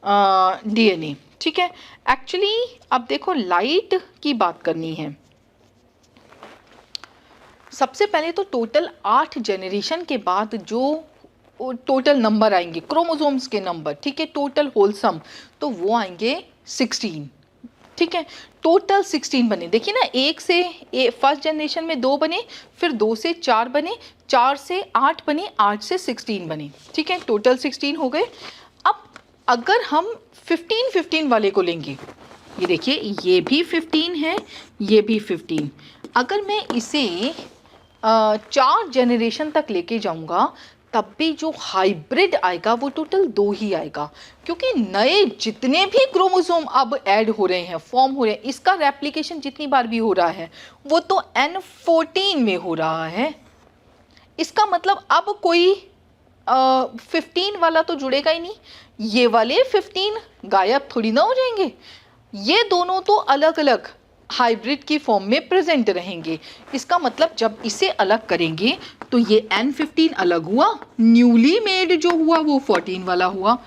DNA, ठीक है। एक्चुअली अब देखो, लाइट की बात करनी है। सबसे पहले तो टोटल 8 जनरेशन के बाद जो टोटल नंबर आएंगे क्रोमोसोम्स के नंबर, ठीक है, टोटल होलसम, तो वो आएंगे 16, ठीक है। टोटल 16 बने। देखिए ना, एक से फर्स्ट जनरेशन में 2 बने, फिर 2 से 4 बने, 4 से 8 बने, 8 से 16 बने, ठीक है। टोटल 16 हो गए। अब अगर हम 15 वाले को लेंगे, ये देखिए, ये भी 15 है, ये भी 15। अगर मैं इसे 4 जनरेशन तक लेके जाऊंगा, तब भी जो हाइब्रिड आएगा वो टोटल 2 ही आएगा, क्योंकि नए जितने भी क्रोमोसोम अब ऐड हो रहे हैं, फॉर्म हो रहे हैं, इसका रेप्लिकेशन जितनी बार भी हो रहा है वो तो N14 में हो रहा है। इसका मतलब अब कोई 15 वाला तो जुड़ेगा ही नहीं, ये वाले 15 गायब थोड़ी ना हो जाएंगे। ये दोनों तो अलग अलग हाइब्रिड की फॉर्म में प्रेजेंट रहेंगे। इसका मतलब जब इसे अलग करेंगे तो ये N15 अलग हुआ, न्यूली मेड जो हुआ वो 14 वाला हुआ।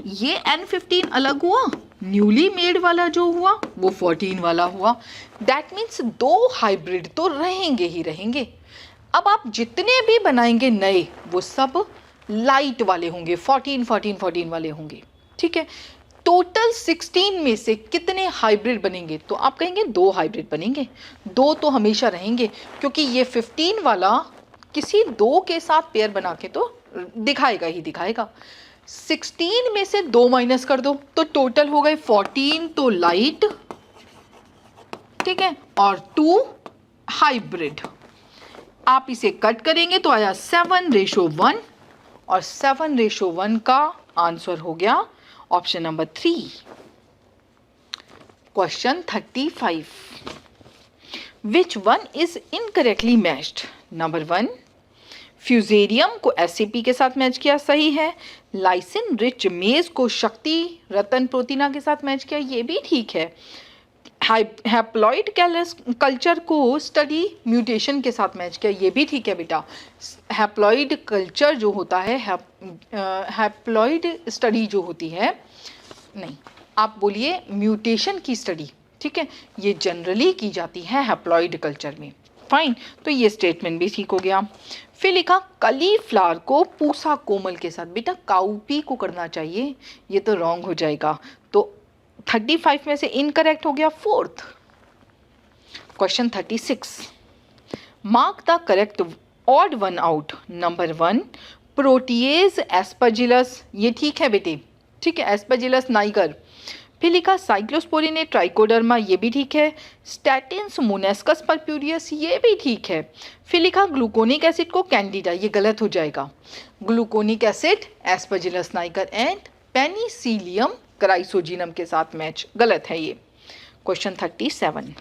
ये N15 अलग हुआ, न्यूली मेड वाला जो हुआ वो 14 वाला हुआ। दैट मीन्स 2 हाइब्रिड तो रहेंगे ही रहेंगे। अब आप जितने भी बनाएंगे नए, वो सब लाइट वाले होंगे, 14 वाले होंगे, ठीक है। टोटल 16 में से कितने हाइब्रिड बनेंगे, तो आप कहेंगे 2 हाइब्रिड बनेंगे। 2 तो हमेशा रहेंगे, क्योंकि ये 15 वाला किसी 2 के साथ पेयर बना के तो दिखाएगा ही दिखाएगा। 16 में से 2 माइनस कर दो तो टोटल हो गए 14 तो लाइट, ठीक है, और 2 हाइब्रिड। आप इसे कट करेंगे तो आया 7:1, और 7:1 का आंसर हो गया option number 3। Question 35, which one is incorrectly matched. Number 1, fusarium को SCP के साथ मैच किया, सही है। लाइसिन रिच मेज को शक्ति रतन प्रोटीना के साथ मैच किया, ये भी ठीक है। हैप्लॉइड कल्चर को स्टडी म्यूटेशन के साथ मैच किया, ये भी ठीक है बेटा। हैप्लॉइड कल्चर जो होता है, हैप्लॉइड स्टडी जो होती है, नहीं, आप बोलिए म्यूटेशन की स्टडी, ठीक है, ये जनरली की जाती है हैप्लॉइड कल्चर में। फाइन, तो ये स्टेटमेंट भी ठीक हो गया। फिर लिखा कलीफ्लावर को पूसा कोमल के साथ। बेटा काउपी को करना चाहिए, ये तो रॉन्ग हो जाएगा। तो 35 में से इनकरेक्ट हो गया 4th। Question 36, mark the correct odd one out. Number 1, protease Aspergillus, ये ठीक है बेटे, ठीक है, एस्परजिलस नाइगर। फिर लिखा साइक्लोस्पोरिन ट्राइकोडर्मा, ये भी ठीक है। स्टैटिन्स मोनेस्कस परप्यूरियस, ये भी ठीक है। फिर लिखा ग्लूकोनिक एसिड को कैंडिडा, ये गलत हो जाएगा। Gluconic acid Aspergillus niger and Penicillium chrysogenum के साथ मैच, गलत है ये। Question 37,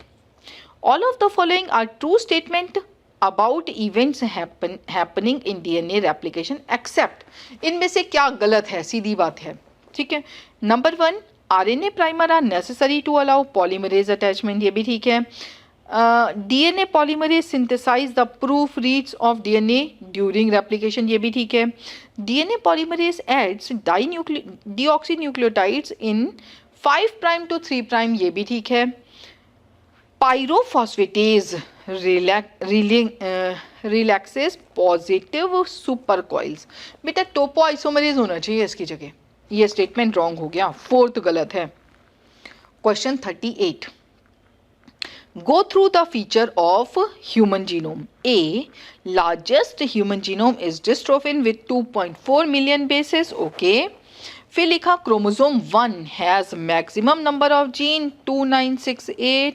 all of the following are true statement about events happening in DNA replication except. इनमें से क्या गलत है, सीधी बात है, ठीक है। Number 1, RNA primer are necessary to allow polymerase attachment, ये भी ठीक है। DNA polymerase synthesize the proof reads of DNA during replication, ये भी ठीक है। DNA polymerase adds deoxynucleotides in 5' to 3', ये भी ठीक है। Pyrophosphatase relaxes positive super coils. बेटा टोपो आइसोमरेज होना चाहिए इसकी जगह, ये स्टेटमेंट रॉन्ग हो गया, 4th गलत है। Question 38, Go through the feature of human genome. A. Largest human genome is dystrophin with 2.4 million bases. Okay. फिर लिखा chromosome 1 has maximum number of gene 2968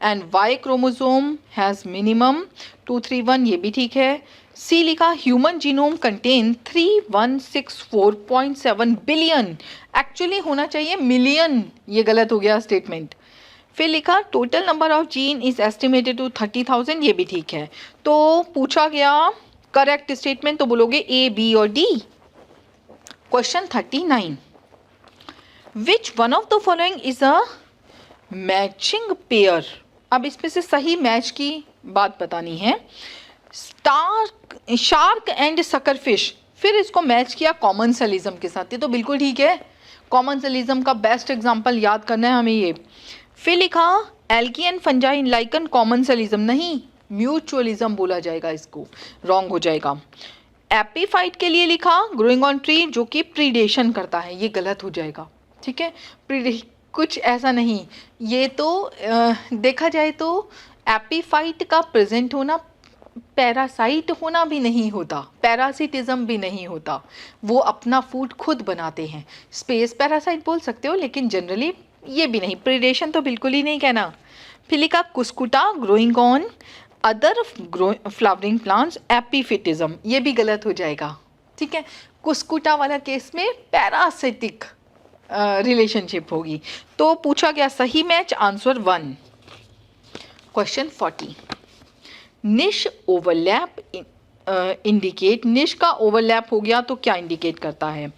and Y chromosome has minimum 231. ये भी ठीक है. सी लिखा human genome contain 3164.7 billion. Actually होना चाहिए मिलियन. ये गलत हो गया स्टेटमेंट. फिर लिखा total number of gene is estimated to 30,000. ये भी ठीक है. तो पूछा गया करेक्ट स्टेटमेंट तो बोलोगे ए, बी और D. Question 39. Which one of the following is a matching pair. अब इसमें से सही मैच की बात बतानी है. Shark and suckerfish. फिर इसको मैच किया कॉमनसेलिज्म के साथ. ये तो बिल्कुल ठीक है. कॉमनसेलिज्म का बेस्ट एग्जांपल याद करना है हमें ये. फिर लिखा algae and fungi in lichen commensalism. नहीं, म्यूचुअलिज्म बोला जाएगा. इसको रॉन्ग हो जाएगा. एपीफाइट के लिए लिखा ग्रोइंग ऑन ट्री जो कि प्रीडेशन करता है. ये गलत हो जाएगा. ठीक है, कुछ ऐसा नहीं. ये तो देखा जाए तो एपीफाइट का प्रेजेंट होना पैरासाइट होना भी नहीं होता. पैरासिटिज्म भी नहीं होता. वो अपना फूड खुद बनाते हैं. स्पेस पैरासाइट बोल सकते हो लेकिन जनरली ये भी नहीं. प्रीडेशन तो बिल्कुल ही नहीं कहना. फिर लिखा cuscuta growing on other flowering plants epiphytism. ये भी गलत हो जाएगा. ठीक है, कुस्कुटा वाला केस में पैरासिटिक रिलेशनशिप होगी. तो पूछा गया सही मैच आंसर 1. क्वेश्चन 40. निश ओवरलैप इंडिकेट. निश का ओवरलैप हो गया तो क्या इंडिकेट करता है?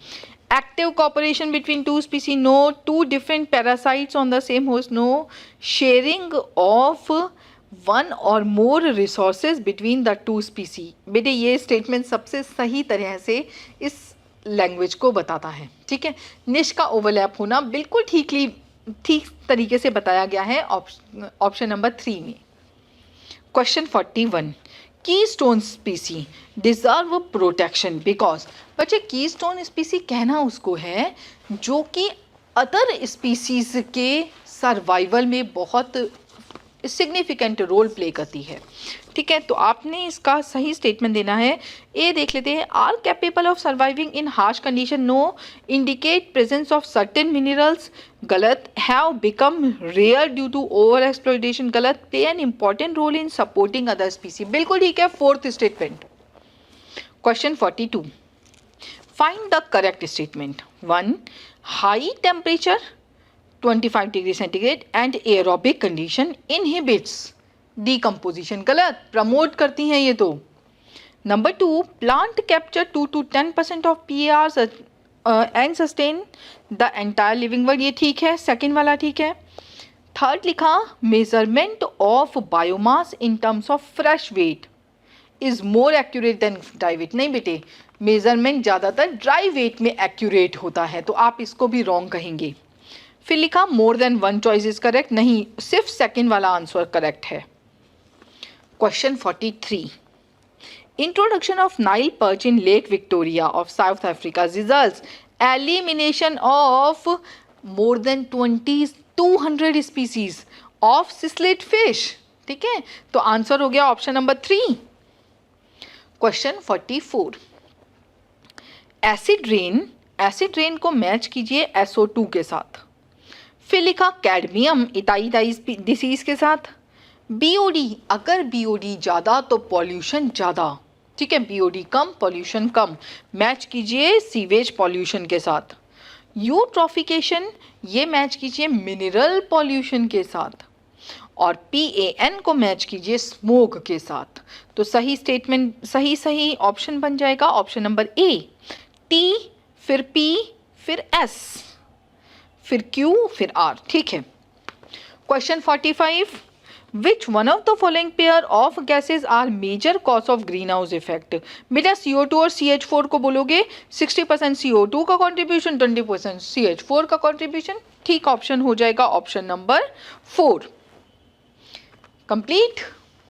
Active cooperation between two species. No. Two different parasites on the same host. No. Sharing of one or more resources between the two species. बेटे ये स्टेटमेंट सबसे सही तरह से इस लैंग्वेज को बताता है. ठीक है, निश का ओवरलैप होना बिल्कुल ठीक तरीके से बताया गया है ऑप्शन नंबर 3 में. Question 41. Keystone स्पीसी deserve protection because. बच्चे कीस्टोन स्पीसी कहना उसको है जो कि अदर स्पीसीज के सर्वाइवल में बहुत सिग्निफिकेंट रोल प्ले करती है. ठीक है, तो आपने इसका सही स्टेटमेंट देना है. ए देख लेते हैं. Are capable of surviving in harsh condition. No. Indicate presence of certain minerals. गलत. Have become rare due to over exploitation. गलत. Play an important role in supporting other species. बिल्कुल ठीक है. 4th statement. Question 42. Find the correct statement. 1. High temperature 25 degree centigrade and aerobic condition inhibits decomposition. गलत. प्रमोट करती हैं ये तो. Number 2. Plant capture 2 to 10% of PAR and sustain the entire living world. ये ठीक है. सेकेंड वाला ठीक है. थर्ड लिखा measurement of biomass in terms of fresh weight is more accurate than dry weight. नहीं बेटे, मेजरमेंट ज़्यादातर ड्राई वेट में एक्यूरेट होता है तो आप इसको भी रॉन्ग कहेंगे. फिर लिखा more than one choice is correct. नहीं, सिर्फ सेकेंड वाला आंसर करेक्ट है. Question 43. Introduction of Nile perch in Lake Victoria of South Africa results elimination of more than 200 species of cichlid fish. ठीक है, तो आंसर हो गया option number 3. Question 44. Acid rain को मैच कीजिए SO2 के साथ. फिर लिखा कैडमियम इटाइटाइज डिसीज के साथ. BOD. अगर BOD ज़्यादा तो पॉल्यूशन ज़्यादा. ठीक है, BOD कम पॉल्यूशन कम. मैच कीजिए सीवेज पॉल्यूशन के साथ. यूट्रॉफिकेशन ये मैच कीजिए मिनरल पॉल्यूशन के साथ. और PAN को मैच कीजिए स्मोक के साथ. तो सही स्टेटमेंट सही ऑप्शन बन जाएगा ऑप्शन नंबर A. T फिर P फिर S फिर Q फिर R. ठीक है. Question 45. Which one of the following pair of gases are major cause of greenhouse effect. बेटा CO2 और CH4 को बोलोगे 60% CO2 का कॉन्ट्रीब्यूशन 20% CH4 का कॉन्ट्रीब्यूशन. ठीक ऑप्शन हो जाएगा ऑप्शन नंबर 4. कंप्लीट.